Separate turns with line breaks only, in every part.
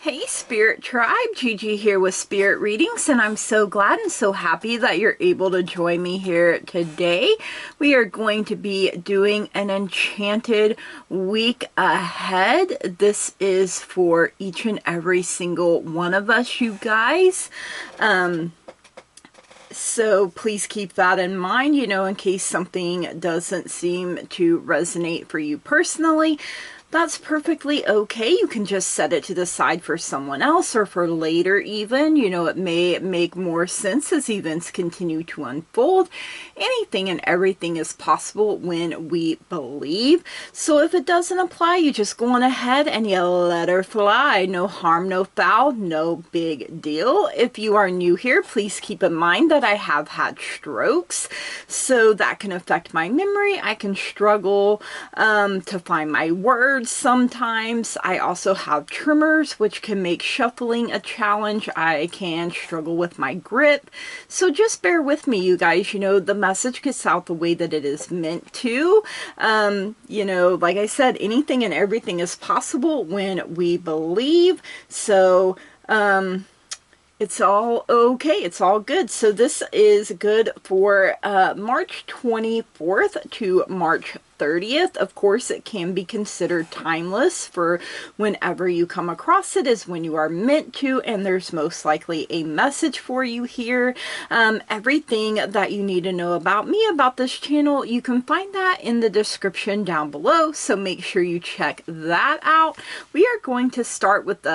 Hey Spirit Tribe, Gigi here with Spirit Readings, and I'm so glad and so happy that you're able to join me here today. We are going to be doing an Enchanted week ahead. This is for each and every single one of us, you guys. So please keep that in mind, in case something doesn't seem to resonate for you personally. That's perfectly okay. You can just set it to the side for someone else or for later even. It may make more sense as events continue to unfold. Anything and everything is possible when we believe. So if it doesn't apply, you just go on ahead and you let her fly. No harm, no foul, no big deal. If you are new here, please keep in mind that I have had strokes. So that can affect my memory. I can struggle to find my words. Sometimes I also have tremors, which can make shuffling a challenge. I can struggle with my grip. So just bear with me, you guys. The message gets out the way that it is meant to. Like I said, anything and everything is possible when we believe. So, it's all okay. It's all good. So this is good for March 24th to March 30th. Of course, it can be considered timeless for whenever you come across it is when you are meant to, and there's most likely a message for you here. Everything that you need to know about me, about this channel, you can find that in the description down below, so make sure you check that out. We are going to start with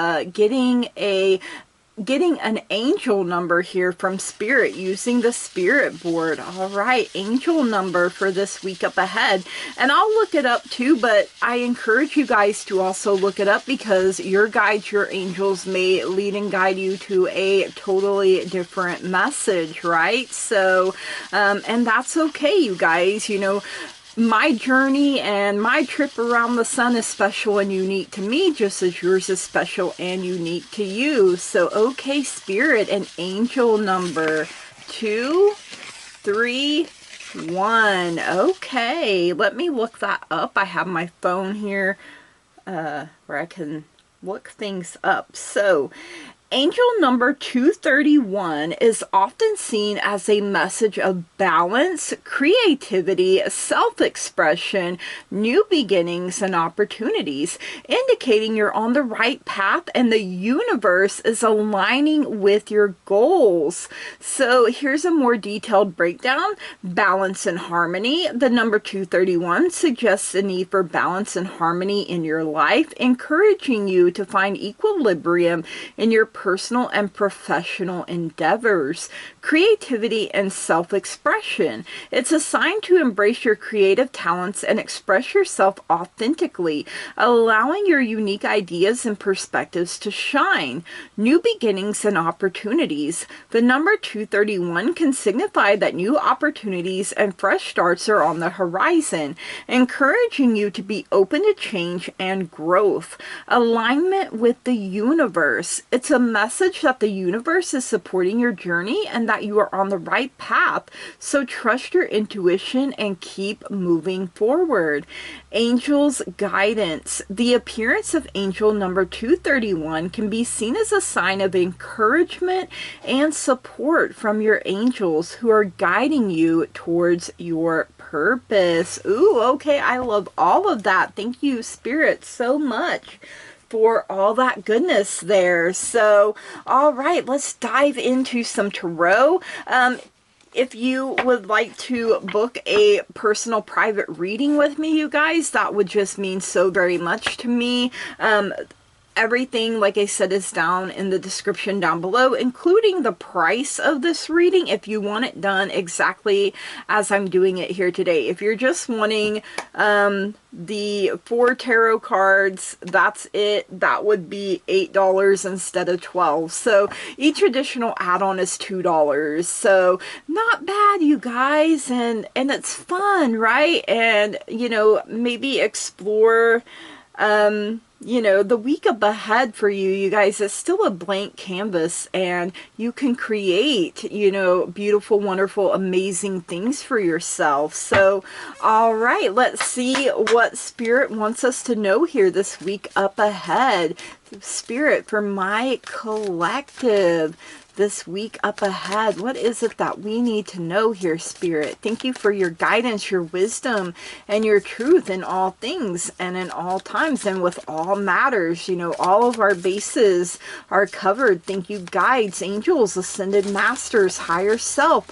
getting an angel number here from Spirit using the Spirit board. All right, angel number for this week up ahead. And I'll look it up too, but I encourage you guys to also look it up because your guides, your angels may lead and guide you to a totally different message, right? So, and that's okay, you guys. My journey and my trip around the sun is special and unique to me, just as yours is special and unique to you. So, okay, Spirit, an angel number 231. Okay, let me look that up. I have my phone here where I can look things up. So, angel number 231 is often seen as a message of balance, creativity, self-expression, new beginnings, and opportunities, indicating you're on the right path and the universe is aligning with your goals. So here's a more detailed breakdown. Balance and harmony. The number 231 suggests a need for balance and harmony in your life, encouraging you to find equilibrium in your personal and professional endeavors. Creativity and self-expression. It's a sign to embrace your creative talents and express yourself authentically, allowing your unique ideas and perspectives to shine. New beginnings and opportunities. The number 231 can signify that new opportunities and fresh starts are on the horizon, encouraging you to be open to change and growth. Alignment with the universe. It's a message that the universe is supporting your journey and that you are on the right path. So trust your intuition and keep moving forward. Angels guidance. The appearance of angel number 231 can be seen as a sign of encouragement and support from your angels who are guiding you towards your purpose. Ooh, okay. I love all of that. Thank you, Spirit, so much for all that goodness there. So, all right, let's dive into some tarot. If you would like to book a personal private reading with me, you guys, that would just mean so very much to me. Everything, like I said, is down in the description down below, including the price of this reading if you want it done exactly as I'm doing it here today. If you're just wanting the 4 tarot cards, that's it. That would be $8 instead of $12. So each additional add-on is $2. So not bad, you guys, and it's fun, right? And maybe explore the week up ahead for you guys, is still a blank canvas, and you can create, beautiful, wonderful, amazing things for yourself. So, all right, let's see what Spirit wants us to know here this week up ahead. Spirit, for my collective this week up ahead, what is it that we need to know here, Spirit? Thank you for your guidance, your wisdom, and your truth in all things and in all times and with all matters. You know, all of our bases are covered. Thank you, guides, angels, ascended masters, higher self,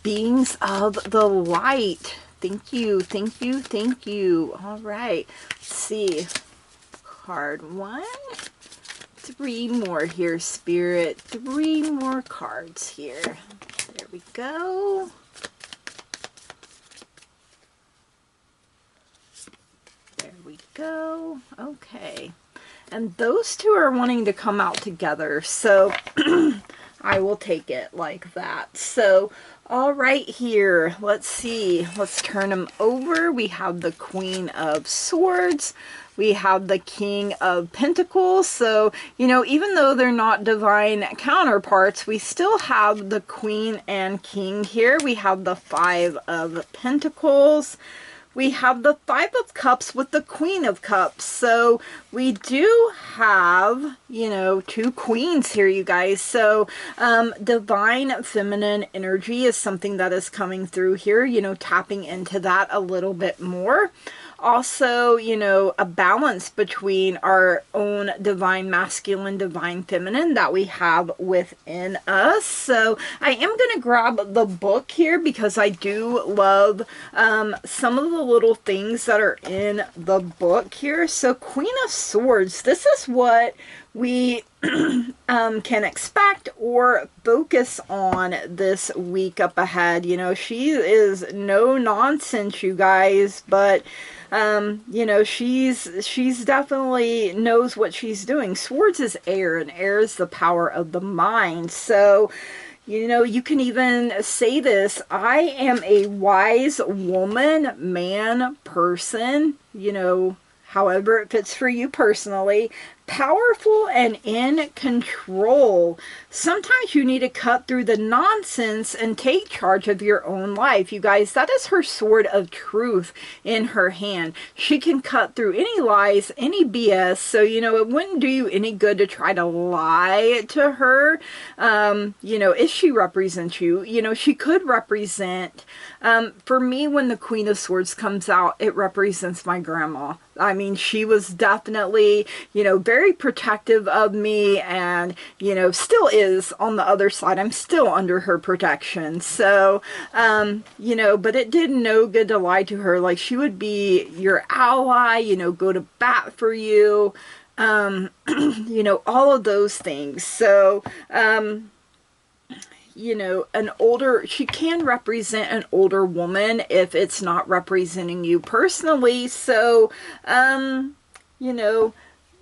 beings of the light. Thank you, thank you, thank you. All right, let's see. Card 1. 3 more here, Spirit. 3 more cards here. There we go. There we go. Okay. And those two are wanting to come out together, so I will take it like that. So, all right here, let's see. Let's turn them over. We have the Queen of Swords. We have the King of Pentacles. So, you know, even though they're not divine counterparts, we still have the Queen and King here. We have the Five of Pentacles. We have the Five of Cups with the Queen of Cups. So we do have, you know, 2 queens here, you guys. So divine feminine energy is something that is coming through here, you know, tapping into that a little bit more. Also, you know, a balance between our own divine masculine, divine feminine that we have within us. So I am going to grab the book here because I do love some of the little things that are in the book here. So Queen of Swords, this is what we can expect or focus on this week up ahead. You know, she is no nonsense, you guys, but you know, she's definitely knows what she's doing. Swords is air, and air is the power of the mind. So, you know, you can even say this: I am a wise woman, man, person, you know, however it fits for you personally, powerful and in control. Sometimes you need to cut through the nonsense and take charge of your own life. You guys, that is her sword of truth in her hand. She can cut through any lies, any BS. So, you know, it wouldn't do you any good to try to lie to her. You know, if she represents you, you know, she could represent, for me, when the Queen of Swords comes out, it represents my grandma. I mean, she was definitely, you know, very protective of me, and, you know, still is on the other side. I'm still under her protection. So, you know, but it did no good to lie to her. Like, she would be your ally, you know, go to bat for you, you know, all of those things. So, you know, she can represent an older woman if it's not representing you personally. So, you know,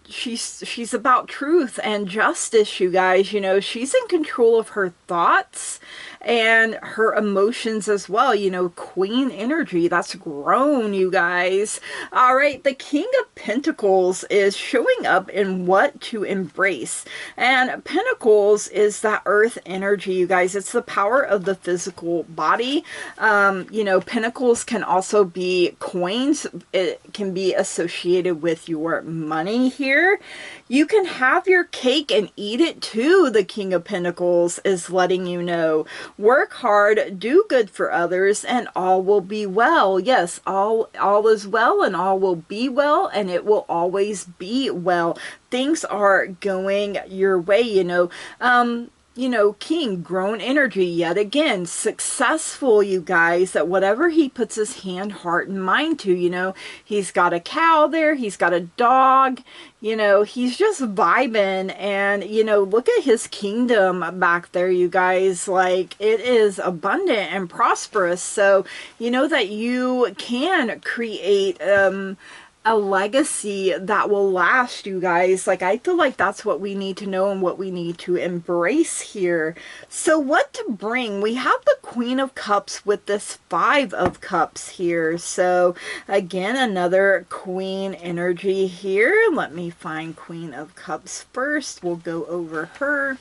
she's about truth and justice, you guys. You know, she's in control of her thoughts and her emotions as well. You know, queen energy, that's grown, you guys. All right, the King of Pentacles is showing up in what to embrace. And Pentacles is that earth energy, you guys. It's the power of the physical body. You know, Pentacles can also be coins. It can be associated with your money here. You can have your cake and eat it too, the King of Pentacles is letting you know. Work hard, do good for others, and all will be well. Yes, all is well, and all will be well, and it will always be well. Things are going your way, you know. You know, King, grown energy, yet again, successful, you guys, at whatever he puts his hand, heart, and mind to. You know, he's got a cow there, he's got a dog, you know, he's just vibing. And, you know, look at his kingdom back there, you guys. Like, it is abundant and prosperous. So, you know that you can create a legacy that will last, you guys. Like, I feel like that's what we need to know and what we need to embrace here. So what to bring? We have the Queen of Cups with this Five of Cups here. So again, another queen energy here. Let me find Queen of Cups first. We'll go over her.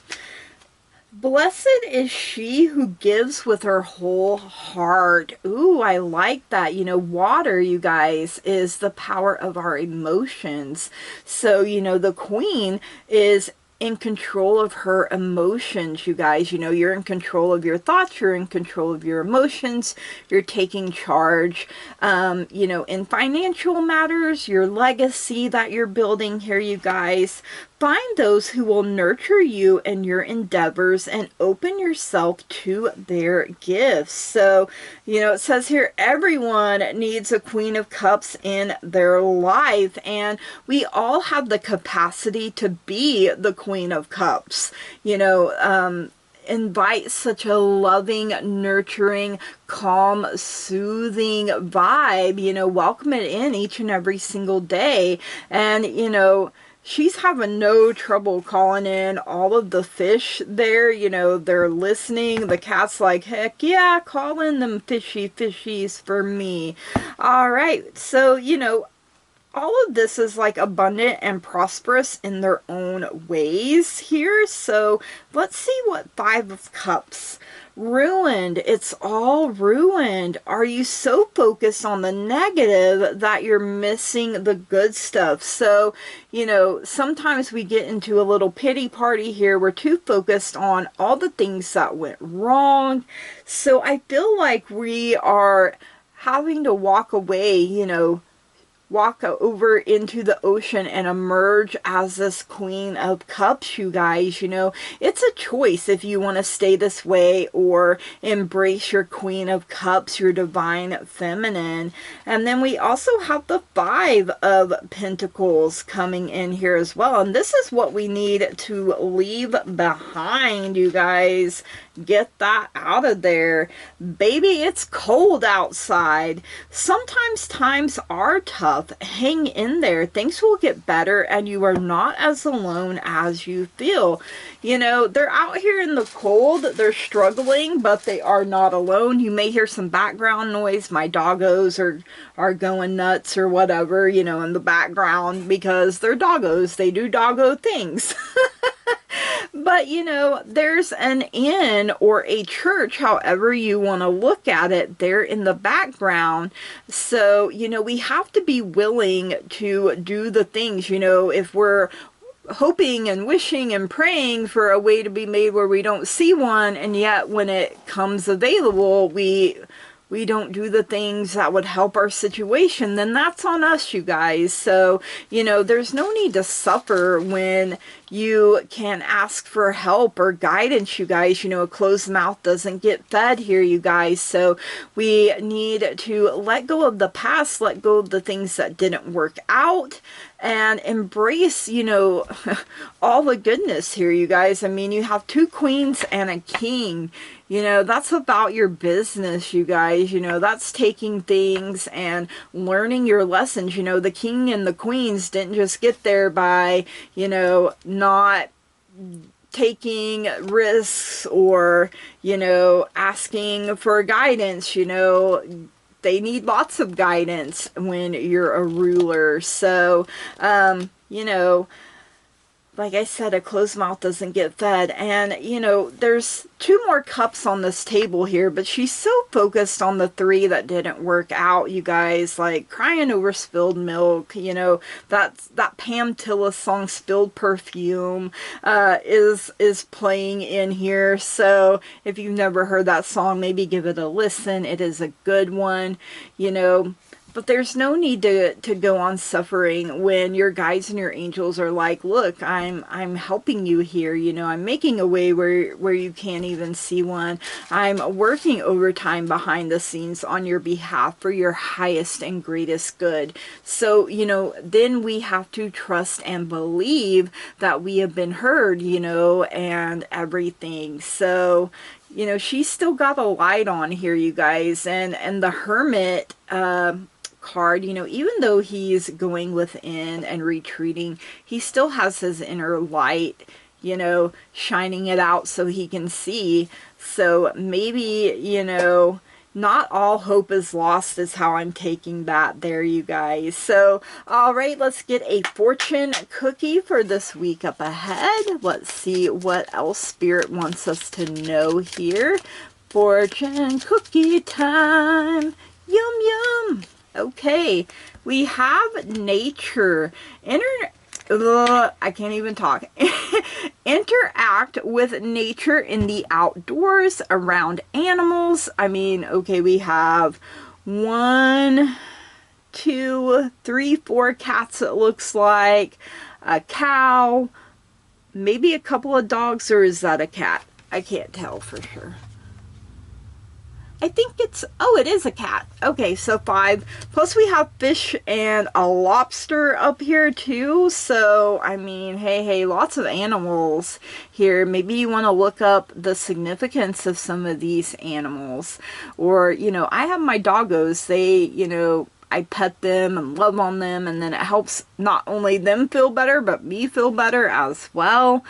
Blessed is she who gives with her whole heart. Ooh, I like that. You know, water, you guys, is the power of our emotions. So, you know, the queen is in control of her emotions, you guys. You know, you're in control of your thoughts, you're in control of your emotions, you're taking charge. You know, in financial matters, your legacy that you're building here, you guys. Find those who will nurture you and your endeavors and open yourself to their gifts. So, you know, it says here everyone needs a Queen of Cups in their life, and we all have the capacity to be the Queen of Cups. You know, invite such a loving, nurturing, calm, soothing vibe. You know, welcome it in each and every single day. And, you know, she's having no trouble calling in all of the fish there. You know, they're listening. The cat's like, heck yeah, call in them fishies for me. All right. So, you know, all of this is like abundant and prosperous in their own ways here. So let's see what Five of Cups. Ruined. It's all ruined. Are you so focused on the negative that you're missing the good stuff? So, you know, sometimes we get into a little pity party here. We're too focused on all the things that went wrong. So I feel like we are having to walk away, you know, walk over into the ocean and emerge as this Queen of Cups, you guys. You know, it's a choice if you want to stay this way or embrace your Queen of Cups, your divine feminine. And then we also have the Five of Pentacles coming in here as well. And this is what we need to leave behind, you guys. Get that out of there. Baby, it's cold outside. Sometimes times are tough. Hang in there. Things will get better and you are not as alone as you feel. You know, they're out here in the cold. They're struggling, but they are not alone. You may hear some background noise. My doggos are going nuts or whatever, you know, in the background because they're doggos. They do doggo things. But, you know, there's an inn or a church, however you want to look at it, there in the background. So, you know, we have to be willing to do the things, you know, if we're hoping and wishing and praying for a way to be made where we don't see one, and yet when it comes available, we don't do the things that would help our situation, then that's on us, you guys. So, you know, there's no need to suffer when you can ask for help or guidance, you guys. You know, a closed mouth doesn't get fed here, you guys. So we need to let go of the past, let go of the things that didn't work out, and embrace, you know, all the goodness here, you guys. I mean, you have two queens and a king. You know, that's about your business, you guys. You know, that's taking things and learning your lessons. You know, the king and the queens didn't just get there by, you know, not taking risks or, you know, asking for guidance. You know, they need lots of guidance when you're a ruler. So, you know, like I said, a closed mouth doesn't get fed. And, you know, there's two more cups on this table here, but she's so focused on the three that didn't work out, you guys, like crying over spilled milk. You know, that Pam Tillis song, Spilled Perfume, is playing in here. So if you've never heard that song, maybe give it a listen. It is a good one, you know. But there's no need to go on suffering when your guides and your angels are like, look, I'm helping you here. You know, I'm making a way where you can't even see one. I'm working overtime behind the scenes on your behalf for your highest and greatest good. So, you know, then we have to trust and believe that we have been heard, you know, and everything. So, you know, she's still got a light on here, you guys. And the Hermit, card, you know, even though he's going within and retreating, he still has his inner light, you know, shining it out so he can see. So maybe, you know, not all hope is lost is how I'm taking that there, you guys. So, all right, let's get a fortune cookie for this week up ahead. Let's see what else Spirit wants us to know here. Fortune cookie time. Yum, yum. Okay, we have nature. I can't even talk. Interact with nature in the outdoors, around animals. I mean, okay, we have 1, 2, 3, 4 cats, it looks like. A cow. Maybe a couple of dogs, or is that a cat? I can't tell for sure. I think it's, oh, it is a cat. Okay, so 5. Plus we have fish and a lobster up here too. So, I mean, hey, lots of animals here. Maybe you want to look up the significance of some of these animals. Or, you know, I have my doggos. They, you know, I pet them and love on them, and then it helps not only them feel better, but me feel better as well.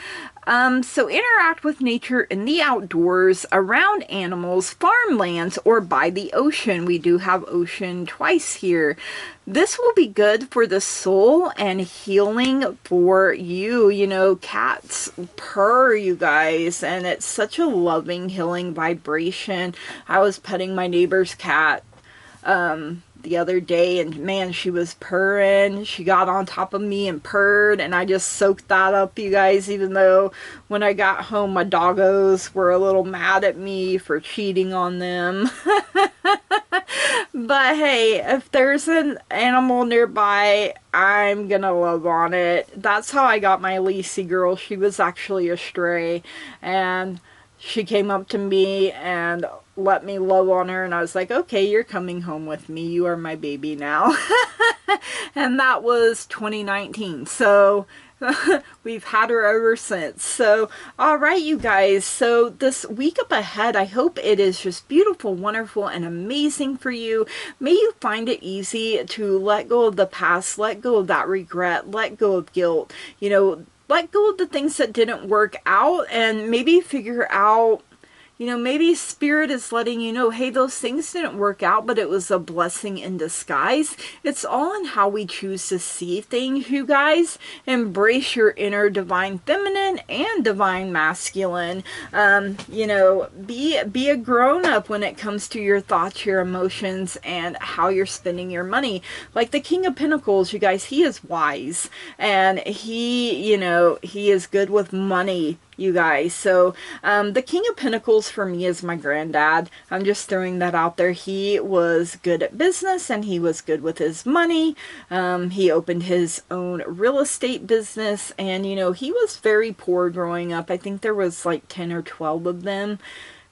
So interact with nature in the outdoors, around animals, farmlands, or by the ocean. We do have ocean twice here. This will be good for the soul and healing for you. You know, cats purr, you guys, and it's such a loving, healing vibration. I was petting my neighbor's cat the other day, and man, she was purring. She got on top of me and purred, and I just soaked that up, you guys, even though when I got home my doggos were a little mad at me for cheating on them. But hey, if there's an animal nearby, I'm gonna love on it. That's how I got my Lacey girl. She was actually a stray, and she came up to me and let me love on her, and I was like, okay, you're coming home with me. You are my baby now. And that was 2019. So we've had her ever since. So, all right, you guys. So this week up ahead, I hope it is just beautiful, wonderful, and amazing for you. May you find it easy to let go of the past, let go of that regret, let go of guilt. You know, let go of the things that didn't work out, and maybe figure out, you know, maybe Spirit is letting you know, hey, those things didn't work out, but it was a blessing in disguise. It's all in how we choose to see things, you guys. Embrace your inner divine feminine and divine masculine. You know, be a grown-up when it comes to your thoughts, your emotions, and how you're spending your money. Like the King of Pentacles, you guys, he is wise, and he, you know, he is good with money, you guys. So the King of Pentacles for me is my granddad. I'm just throwing that out there. He was good at business, and he was good with his money. He opened his own real estate business, and you know, he was very poor growing up. I think there was like 10 or 12 of them.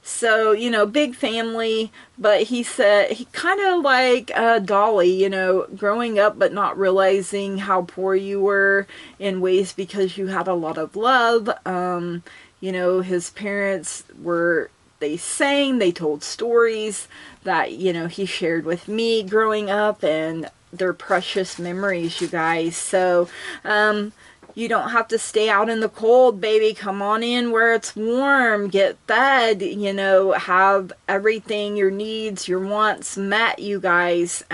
So, you know, big family, but he said he kind of like Dolly, you know, growing up but not realizing how poor you were in ways because you had a lot of love. You know, his parents were, they sang, they told stories that, you know, he shared with me growing up, and they're precious memories, you guys. So, you don't have to stay out in the cold, baby. Come on in where it's warm. Get fed, you know, have everything, your needs, your wants met, you guys.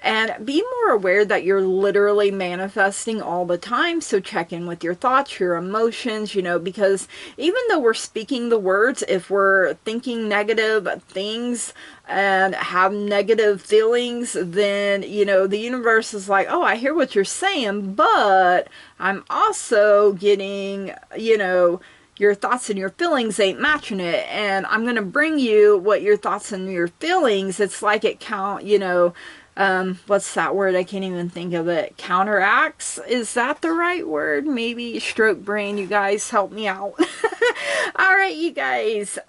And be more aware that you're literally manifesting all the time. So check in with your thoughts, your emotions, you know, because even though we're speaking the words, if we're thinking negative things and have negative feelings, then, you know, the universe is like, oh, I hear what you're saying, but I'm also getting, you know, your thoughts and your feelings ain't matching it, and I'm going to bring you what your thoughts and your feelings, it's like it you know, what's that word? I can't even think of it. Counteracts? Is that the right word? Maybe stroke brain, you guys, help me out. All right, you guys.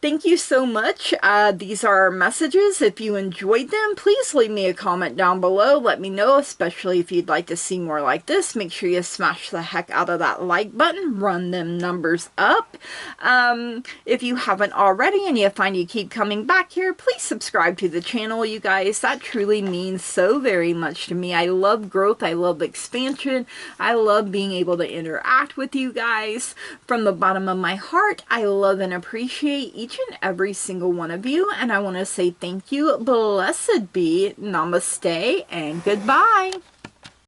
Thank you so much. These are our messages. If you enjoyed them, please leave me a comment down below. Let me know, especially if you'd like to see more like this. Make sure you smash the heck out of that like button. Run them numbers up. If you haven't already and you find you keep coming back here, please subscribe to the channel, you guys. That truly means so very much to me. I love growth. I love expansion. I love being able to interact with you guys. From the bottom of my heart, I love and appreciate each each and every single one of you, and I want to say thank you, blessed be, namaste, and goodbye.